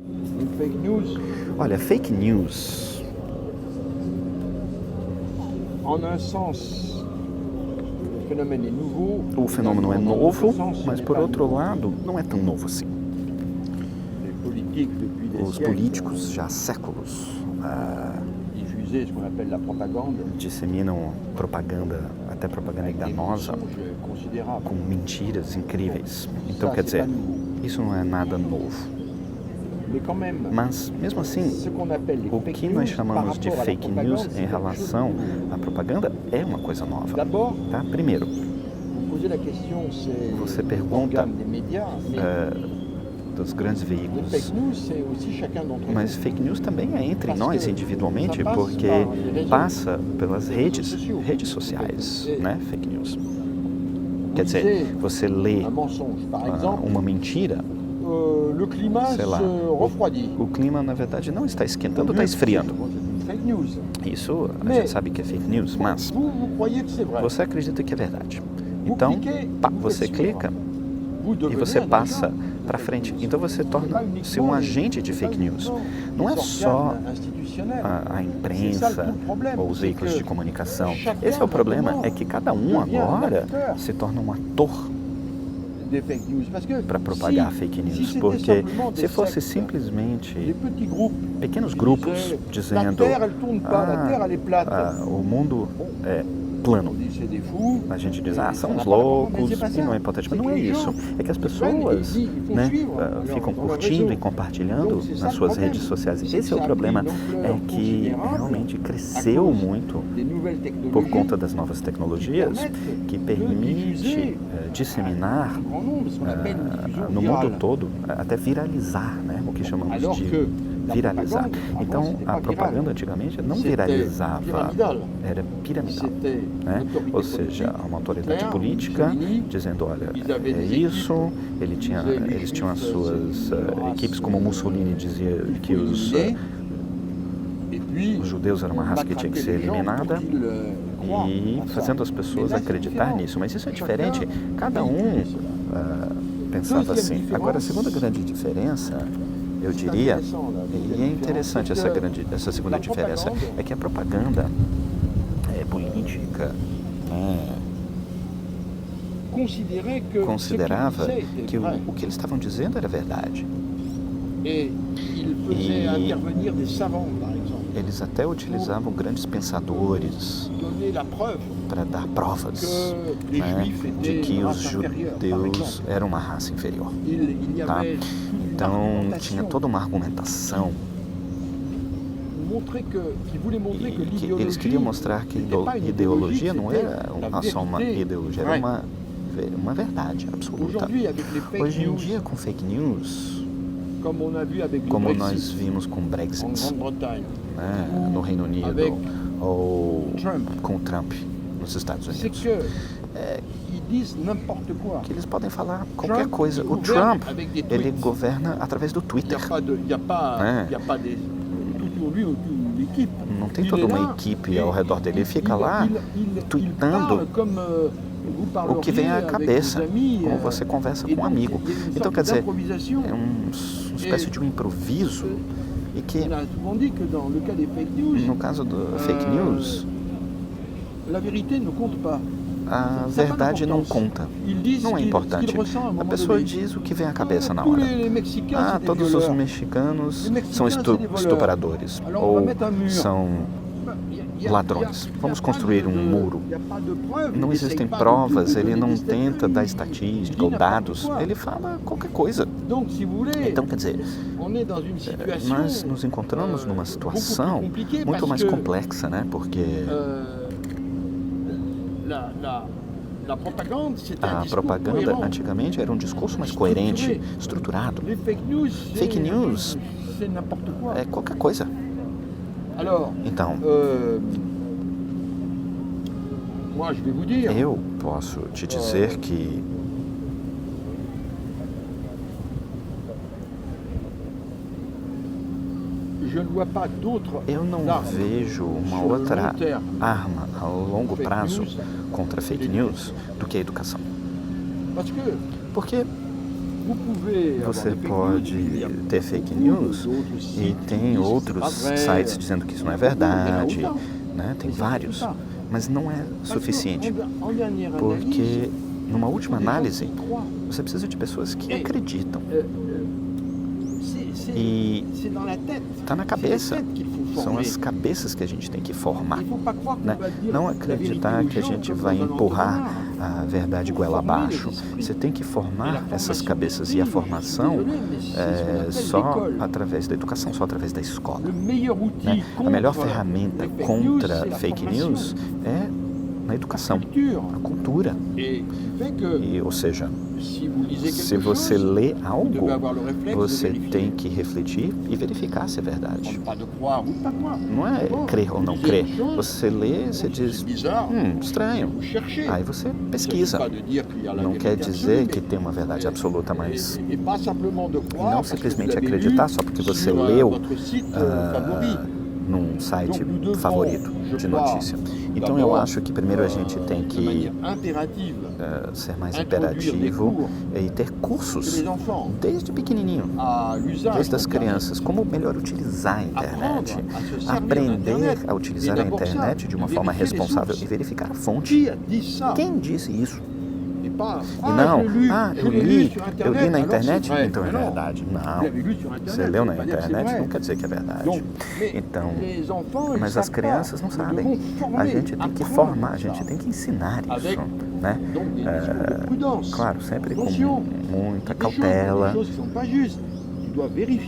Une fake news, Olha, fake news, en un sens, le phénomène est nouveau. o fenômeno é Dans l'autre novo, sens, ce mas n'est por pas outro nouveau. lado, não é tão novo assim. Les politiques, depuis des Os siècles, políticos já há séculos diffusaient ce qu'on appelle la propagande, disseminam propaganda, até propaganda avec des enganosa, mensonges considérables. com mentiras incríveis. Então, Ça, quer c'est dizer, pas nouveau. isso não é nada novo. Mais quand même, Mas, mesmo assim, ce qu'on appelle les o fake que news nós par chamamos de rapport à la fake propagande, news c'est em quelque chose de relação nouveau. à propaganda é uma coisa nova, D'abord, tá? Primeiro, vous posez la question, c'est Você les pergunta, organes des médias, mais dos grandes les veículos. fake news, c'est aussi chacun d'entre Mas nous. fake news também é entre Parce nós que individualmente, ça passe porque par les réseaux, passa pelas les redes, réseaux sociaux. redes sociais, Et né? Fake news. vous Quer dizer, lisez você lê un mensonge, par exemple, uma mentira, le climat sei lá, se refroidit. o clima na verdade não está esquentando, Au mieux, está esfriando. c'est une fake news. Isso a Mais gente sabe que é fake news, mas Vous croyez que c'est vrai. você acredita que é verdade. Vous Então, cliquez, pá, vous você faites suivre. clica Vous e devenez você un passa agent para de frente. fake news. Então você C'est pas torna-se uniquement um les- agente de c'est pas fake news. uniquement Não é les só organes institutionnels. a C'est ça imprensa tout le problème, ou os c'est veículos que de comunicação. chacun Esse é o problema, maintenant é que cada um devient un agora acteur se torna um ator des fake news. Parce que para propagar si, fake si news, c'était porque simplement des se fosse sectes, simplesmente des petits groupes pequenos qui grupos disaient, la dizendo Terre elle tourne pas, la Terre elle est plate. o mundo é On plano. dit c'est des fous. A gente diz, et são ça n'a uns pas rapport. loucos Mais c'est pas e ça. não é importante. Mas C'est não que é les isso. gens, É que as ils prennent et pessoas ils font né, suivre ficam dans leur curtindo réseau. e compartilhando Donc, c'est ça nas le suas problème. redes sociais. C'est que Esse é o ça a problema, pris une é ampleur que considérable realmente à cresceu cause muito des nouvelles technologies por conta das novas tecnologias que de permite diffuser disseminar un grand nombre, ce qu'on appelle une diffusion no mundo virale. todo, até viralizar, né? O que chamamos Alors de que la viralizar. propagande, avant, Então, c'était a pas propaganda viral. antigamente não C'était viralizava, pyramidal. era piramidal. C'était Né? l'autorité Ou seja, politique, uma autoridade Hitler, política Mussolini, dizendo, olha, ils avaient é des isso, eles tinham as juifs, suas c'est une race, equipes, como Mussolini dizia que os éliminés. Et puis, judeus eram uma raça que tinha que ser matraquer les gens eliminada, pour qu'ils, croient e à ça. fazendo as pessoas Mais là, c'est acreditar différent. nisso. Mas isso é Chacun diferente, cada véhicule cela. pensava Deuxième assim. différence, Agora, a segunda grande diferença, eu C'est diria, intéressant, la e deuxième é différence, interessante c'est que essa segunda la diferença, propagande- é que a propaganda política considérait que considerava ce qu'ils disaient était que vrai. o que eles estavam dizendo era verdade. Et il faisait Et- intervenir des savants, par exemple, Eles até utilizavam grandes pensadores qui donnaient la preuve para dar provas que les né, juifs de étaient que une os race inférieure, par judeus exemple. eram uma raça inferior. Il y Tá? avait toute une Então argumentation tinha toda uma argumentação qui voulait montrer que e que l'idéologie eles queriam mostrar que n'était pas une ideologia não c'était era la só uma vérité ideologia, era vraie. uma verdade absoluta. Aujourd'hui, avec les fake Hoje em news, dia, com fake news, comme on a vu avec le como Brexit nós vimos com o en Brexit, Grande-Bretagne, né, no Reino Unido, avec ou Trump, com o Trump nos Estados c'est Unidos, que ils disent n'importe quoi. que eles podem falar qualquer Trump, coisa. il O gouverne Trump, avec des ele tweets. governa através do Il n'y Twitter. a pas de, il y a pas, Ouais. il y a pas des, tout autour de lui, autour de l'équipe. Não tem Il toda est uma là, equipe et ao redor dele. Ele fica lá il tweetando parle comme vous o que vem à parleriez avec cabeça, des amis, como você conversa et com um donc, amigo. il y a une Então, sorte quer dizer, d'improvisation. é uma espécie de um improviso e que, On a souvent dit que dans le cas des fake news, no caso do fake news, la vérité ne compte pas. a Ça n'a pas verdade não d'importance. conta. Ils disent Não é ce qu'il importante. ressent à un A moment pessoa donné. diz o que vem à cabeça na Tous hora. les Mexicains, c'est des Todos os violeurs. mexicanos Os mexicanos são são de voleurs. estupradores Alors, on va ou mettre un mur. são ladrões. Vamos construir um muro. Não existem provas, ele não tenta dar estatística ou dados, ele fala qualquer coisa. Então, quer dizer, nós nos encontramos numa situação muito mais complexa, né? Porque a propaganda antigamente era um discurso mais coerente, estruturado. Fake news é qualquer coisa. Então, eu posso te dizer que eu não vejo uma outra arma a longo prazo contra fake news do que a educação. Porque Você pode ter fake news e tem outros sites dizendo que isso não é verdade, né? Tem vários, mas não é suficiente, porque numa última análise você precisa de pessoas que acreditam. E está na cabeça. São as cabeças que a gente tem que formar, né? Não acreditar que a gente vai empurrar a verdade goela abaixo. Você tem que formar essas cabeças, e a formação é só através da educação, só através da escola, né? A melhor ferramenta contra fake news é na educação, a cultura. Ou seja, se você lê algo, você tem que refletir e verificar se é verdade. Não é crer ou não crer. Você lê, você diz, estranho. Aí você pesquisa. Não quer dizer que tem uma verdade absoluta, mas não simplesmente acreditar só porque você leu num site favorito de notícia. Então eu acho que primeiro a gente tem que ser mais imperativo e ter cursos desde pequenininho, desde as crianças, como melhor utilizar a internet, aprender a utilizar a internet de uma forma responsável e verificar a fonte. Quem disse isso? E não, eu li na internet, então é verdade. Não, você leu na internet não quer dizer que é verdade. Então, mas as crianças não sabem. A gente tem que formar, a gente tem que ensinar isso, né? Claro, sempre com muita cautela.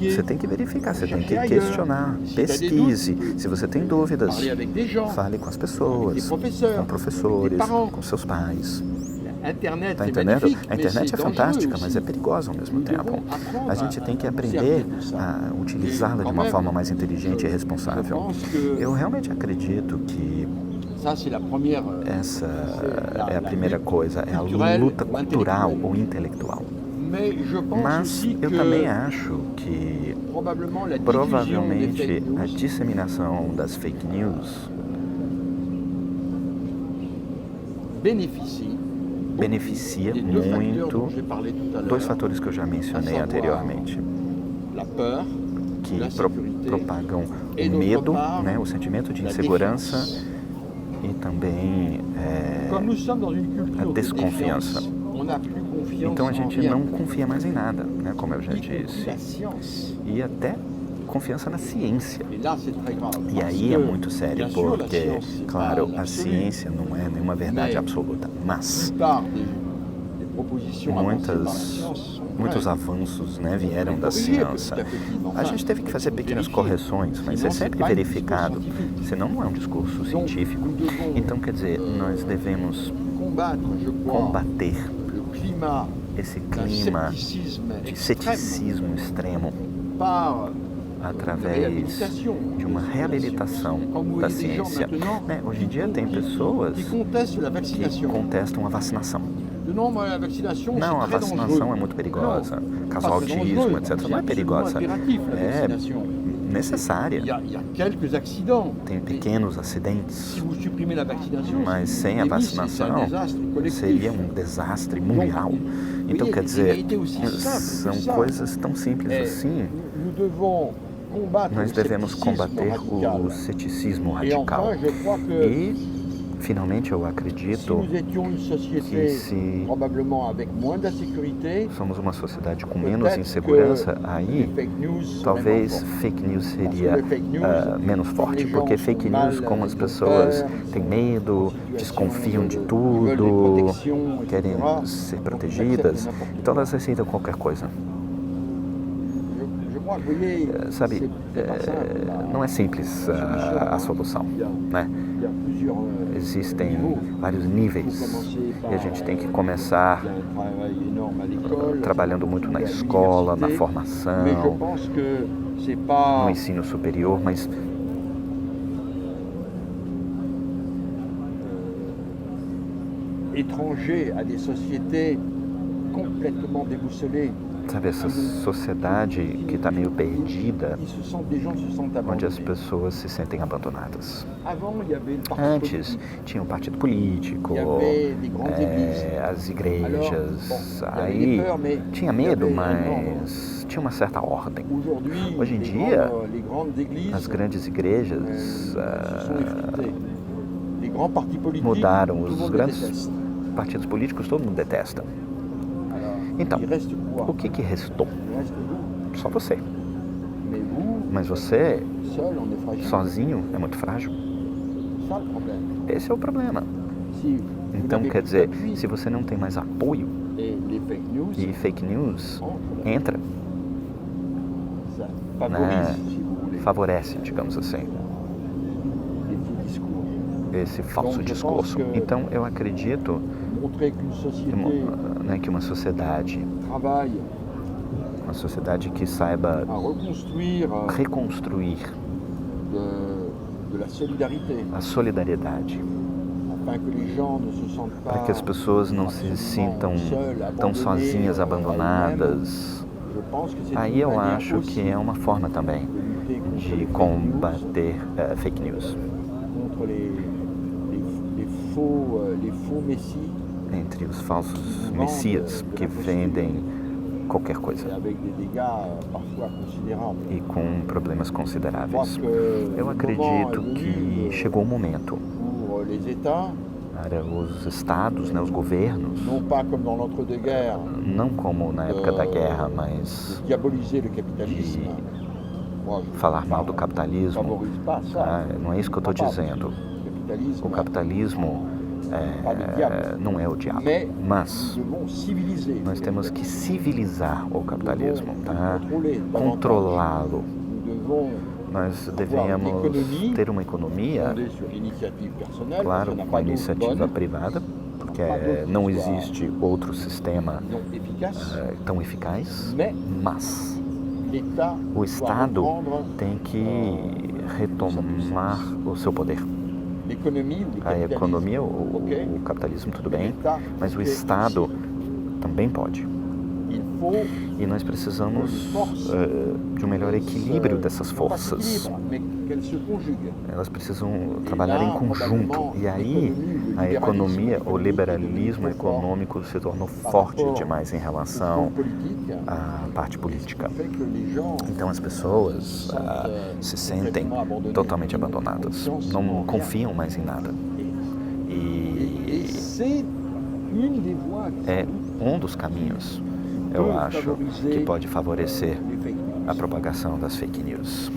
Você tem que verificar, você tem que questionar, pesquise. Se você tem dúvidas, fale com as pessoas, com professores, com seus pais. Tá entendendo? A internet é fantástica, mas é perigosa ao mesmo tempo. A gente tem que aprender a utilizá-la de uma forma mais inteligente e responsável. Eu realmente acredito que essa é a primeira coisa, é a luta cultural ou intelectual. Mas eu também acho que provavelmente a disseminação das fake news beneficia muito dois fatores que eu já mencionei anteriormente, que propagam o medo, né, o sentimento de insegurança e também a desconfiança. Então a gente não confia mais em nada, né, como eu já disse, e até confiança na ciência. E aí é muito sério, porque, claro, a ciência não é nenhuma verdade absoluta, mas muitos avanços, né, vieram da ciência. A gente teve que fazer pequenas correções, mas é sempre verificado, senão não é um discurso científico. Então, quer dizer, nós devemos combater esse clima de ceticismo extremo através de uma reabilitação da ciência. Né? Hoje em dia tem pessoas que contestam a vacinação. Não, a vacinação é muito perigosa. Caso autismo, etc. Não é perigosa. É necessária. Tem pequenos acidentes, mas sem a vacinação seria um desastre mundial. Então, quer dizer, são coisas tão simples assim. Nós devemos combater o ceticismo radical. E, finalmente, eu acredito que se somos uma sociedade com menos insegurança, aí talvez fake news seria menos forte, porque fake news, como as pessoas têm medo, desconfiam de tudo, querem ser protegidas, então elas aceitam qualquer coisa. Sabe, não é simples a solução, né? Existem vários níveis e a gente tem que começar trabalhando muito na escola, na formação, no ensino superior, mas étranger à des sociétés complètement déboussolées Sabe, essa sociedade que está meio perdida, onde as pessoas se sentem abandonadas. Antes tinha um partido político, as igrejas, aí tinha medo, mas tinha uma certa ordem. Hoje em dia, as grandes igrejas mudaram, os grandes partidos políticos todo mundo detesta. Então, o que restou? Só você. Mas você, sozinho, é muito frágil. Esse é o problema. Então, quer dizer, se você não tem mais apoio e fake news, entra, né? Favorece, digamos assim, esse falso discurso. Então, eu acredito que uma sociedade que saiba reconstruir a solidariedade, para que as pessoas não se sintam tão sozinhas, abandonadas. Aí eu acho que é uma forma também de combater fake news. Entre os falsos messias que vendem qualquer coisa e com problemas consideráveis. Eu acredito que chegou o momento para os estados, os governos, não como na época da guerra, mas de falar mal do capitalismo. Não é isso que eu estou dizendo. O capitalismo não é o diabo, mas nós temos que civilizar o capitalismo, controlá-lo. Nós devemos ter uma economia, claro, com a iniciativa privada, porque não existe outro sistema tão eficaz, mas o Estado tem que retomar o seu poder. A economia, o capitalismo, tudo bem, mas o Estado também pode. E nós precisamos de um melhor equilíbrio dessas forças. Elas precisam trabalhar em conjunto. E aí a economia, o liberalismo econômico se tornou forte demais em relação à parte política. Então as pessoas se sentem totalmente abandonadas, não confiam mais em nada. E é um dos caminhos, eu acho, que pode favorecer a propagação das fake news.